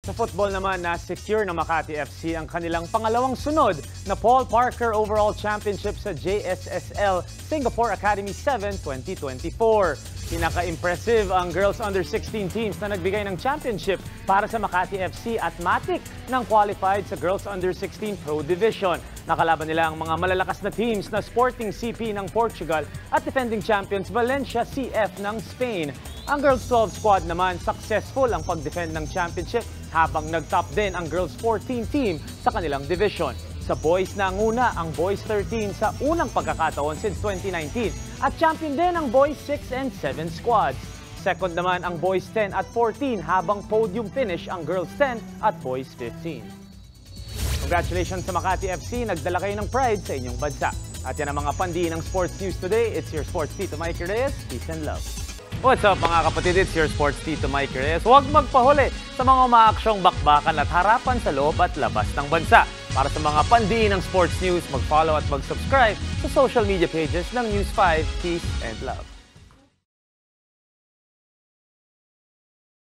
Sa football naman, na-secure ng Makati FC ang kanilang pangalawang sunod na Paul Parker Overall Championship sa JSSL Singapore Academy 7 2024. Pinaka-impressive ang girls under-16 teams na nagbigay ng championship para sa Makati FC at Matic nang qualified sa girls under-16 Pro Division. Nakalaban nila ang mga malalakas na teams na Sporting CP ng Portugal at defending champions Valencia CF ng Spain. Ang girls 12 squad naman, successful ang pag-defend ng championship habang nag-top din ang girls 14 team sa kanilang division. Sa boys nanguna ang boys 13 sa unang pagkakataon since 2019 at champion din ang boys 6 and 7 squads. Second naman ang boys 10 at 14 habang podium finish ang girls 10 at boys 15. Congratulations sa Makati FC, nagdala kayo ng pride sa inyong bansa. At yan ang mga pandi ng sports news today. It's your sports Tito Mike Reyes. Peace and love. What's up mga kapatid, it's your sports Tito Mike Reyes. Huwag magpahuli sa mga umaaksyong bakbakan at harapan sa loob at labas ng bansa. Para sa mga pandi ng sports news, mag-follow at mag-subscribe sa social media pages ng News 5. Peace and love.